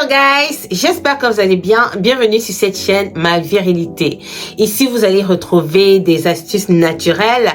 Hello guys, j'espère que vous allez bien. Bienvenue sur cette chaîne Ma Virilité. Ici, vous allez retrouver des astuces naturelles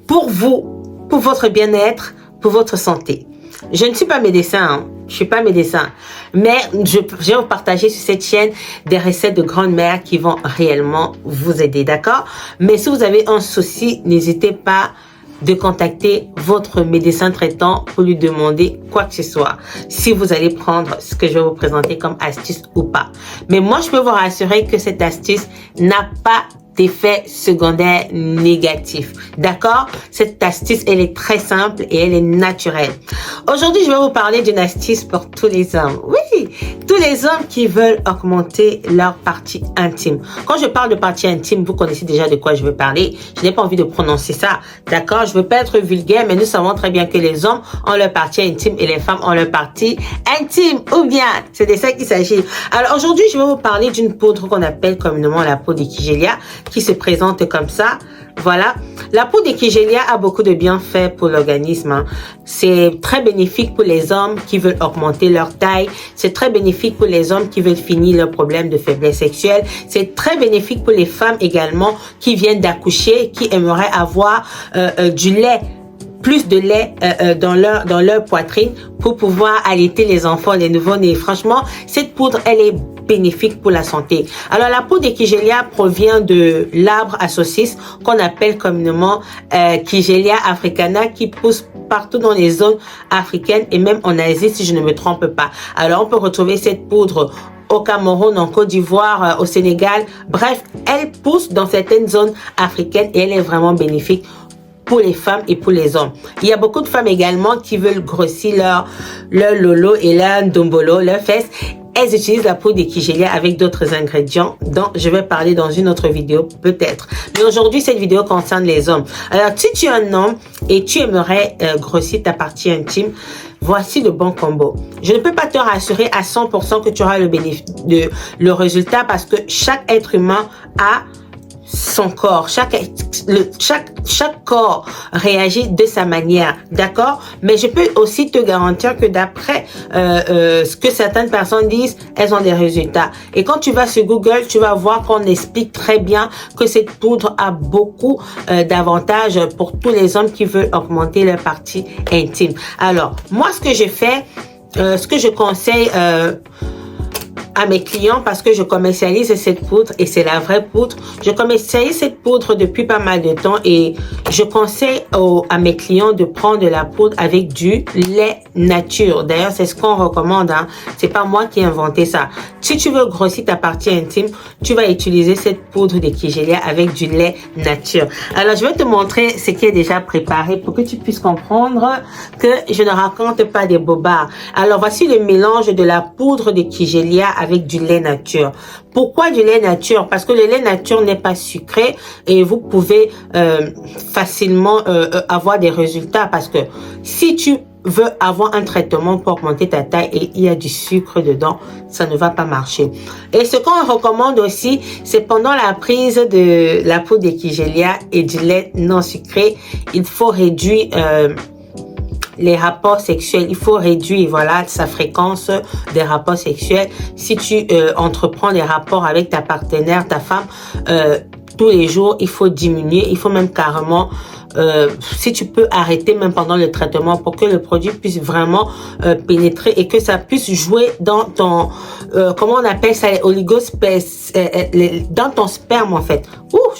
pour vous, pour votre bien-être, pour votre santé. Je ne suis pas médecin, hein. Je suis pas médecin, mais je vais vous partager sur cette chaîne des recettes de grand-mère qui vont réellement vous aider, d'accord? Mais si vous avez un souci, n'hésitez pas de contacter votre médecin traitant pour lui demander quoi que ce soit, si vous allez prendre ce que je vais vous présenter comme astuce ou pas. Mais moi, je peux vous rassurer que cette astuce n'a pas d'effet secondaire négatif. D'accord? Cette astuce, elle est très simple et elle est naturelle. Aujourd'hui, je vais vous parler d'une astuce pour tous les hommes. Oui, tous les hommes qui veulent augmenter leur partie intime. Quand je parle de partie intime, vous connaissez déjà de quoi je veux parler. Je n'ai pas envie de prononcer ça. D'accord? Je veux pas être vulgaire, mais nous savons très bien que les hommes ont leur partie intime et les femmes ont leur partie intime. Ou bien, c'est de ça qu'il s'agit. Alors aujourd'hui, je vais vous parler d'une poudre qu'on appelle communément la peau d'Ekigelia, qui se présente comme ça. Voilà. La peau d'Ekigelia a beaucoup de bienfaits pour l'organisme, hein. C'est très bénéfique pour les hommes qui veulent augmenter leur taille. C'est très bénéfique pour les hommes qui veulent finir leur problème de faiblesse sexuelle. C'est très bénéfique pour les femmes également qui viennent d'accoucher, qui aimeraient avoir du lait, plus de lait dans leur poitrine pour pouvoir allaiter les enfants, les nouveau-nés. Franchement, cette poudre, elle est bénéfique pour la santé. Alors, la peau d'Ekigelia provient de l'arbre à saucisse qu'on appelle communément Kigelia africana, qui pousse partout dans les zones africaines et même en Asie, si je ne me trompe pas. Alors, on peut retrouver cette poudre au Cameroun, en Côte d'Ivoire, au Sénégal. Bref, elle pousse dans certaines zones africaines et elle est vraiment bénéfique pour les femmes et pour les hommes. Il y a beaucoup de femmes également qui veulent grossir leur lolo et leur ndombolo, leurs fesses. Elles utilisent la peau d'Ekigelia avec d'autres ingrédients dont je vais parler dans une autre vidéo peut-être. Mais aujourd'hui, cette vidéo concerne les hommes. Alors, si tu es un homme et tu aimerais grossir ta partie intime, voici le bon combo. Je ne peux pas te rassurer à 100% que tu auras le résultat parce que chaque être humain a son corps, chaque corps réagit de sa manière, d'accord? Mais je peux aussi te garantir que d'après ce que certaines personnes disent, elles ont des résultats. Et quand tu vas sur Google, tu vas voir qu'on explique très bien que cette poudre a beaucoup d'avantages pour tous les hommes qui veulent augmenter leur partie intime. Alors, moi, ce que j'ai fait, ce que je conseille à mes clients, parce que je commercialise cette poudre et c'est la vraie poudre. Je commercialise cette poudre depuis pas mal de temps et je conseille à mes clients de prendre de la poudre avec du lait nature. D'ailleurs, c'est ce qu'on recommande, hein. C'est pas moi qui ai inventé ça. Si tu veux grossir ta partie intime, tu vas utiliser cette poudre d'Ekigelia avec du lait nature. Alors, je vais te montrer ce qui est déjà préparé pour que tu puisses comprendre que je ne raconte pas des bobards. Alors, voici le mélange de la poudre d'Ekigelia avec du lait nature. Pourquoi du lait nature? Parce que le lait nature n'est pas sucré et vous pouvez facilement avoir des résultats, parce que si tu veux avoir un traitement pour augmenter ta taille et il y a du sucre dedans, ça ne va pas marcher. Et ce qu'on recommande aussi, c'est pendant la prise de la peau d'Ekigelia et du lait non sucré, il faut réduire les rapports sexuels. Il faut réduire, voilà, sa fréquence des rapports sexuels. Si tu entreprends des rapports avec ta partenaire, ta femme, tous les jours, il faut diminuer. Il faut même carrément, si tu peux arrêter même pendant le traitement pour que le produit puisse vraiment pénétrer et que ça puisse jouer dans ton, comment on appelle ça, les dans ton sperme en fait.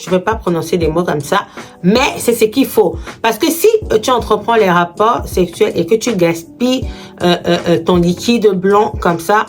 Je ne vais pas prononcer des mots comme ça, mais c'est ce qu'il faut. Parce que si tu entreprends les rapports sexuels et que tu gaspilles ton liquide blanc comme ça,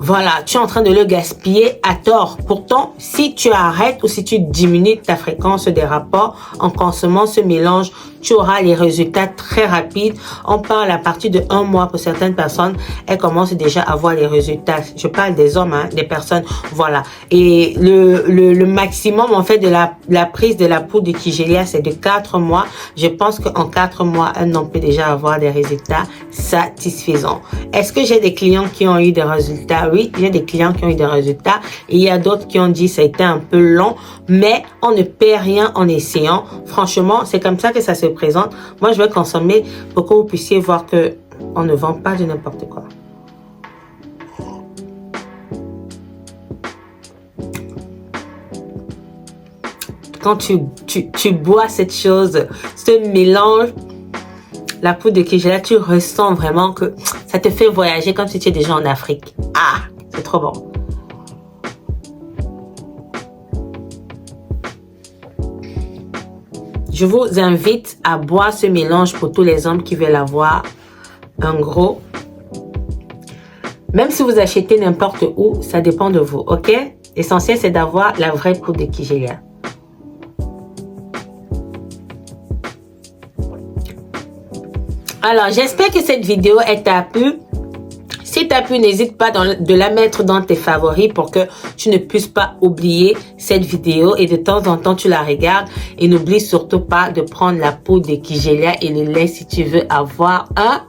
voilà, tu es en train de le gaspiller à tort. Pourtant, si tu arrêtes ou si tu diminues ta fréquence des rapports en consommant ce mélange, tu auras les résultats très rapides. On parle à partir de 1 mois pour certaines personnes. Elles commencent déjà à voir les résultats. Je parle des hommes, hein, des personnes. Voilà. Et le maximum, en fait, de la prise de la poudre d'Ekigelia, c'est de 4 mois. Je pense qu'en 4 mois, un homme peut déjà avoir des résultats satisfaisants. Est-ce que j'ai des clients qui ont eu des résultats? Oui, j'ai des clients qui ont eu des résultats. Et il y a d'autres qui ont dit que ça a été un peu long, mais on ne perd rien en essayant. Franchement, c'est comme ça que ça se présente. Moi, je vais consommer pour que vous puissiez voir que on ne vend pas de n'importe quoi. quand tu bois cette chose, ce mélange, la poudre de Kigélia, tu ressens vraiment que ça te fait voyager comme si tu étais déjà en Afrique. Ah, c'est trop bon. Je vous invite à boire ce mélange pour tous les hommes qui veulent avoir un gros. Même si vous achetez n'importe où, ça dépend de vous, ok? L'essentiel, c'est d'avoir la vraie poudre de Kigélia. Alors, j'espère que cette vidéo t'a plu. Si t'as plu, n'hésite pas de la mettre dans tes favoris pour que tu ne puisses pas oublier cette vidéo et de temps en temps tu la regardes. Et n'oublie surtout pas de prendre la poudre de Kigélia et le lait si tu veux avoir un.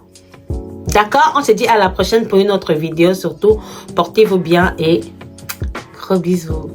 D'accord? On se dit à la prochaine pour une autre vidéo. Surtout, portez-vous bien et gros bisous.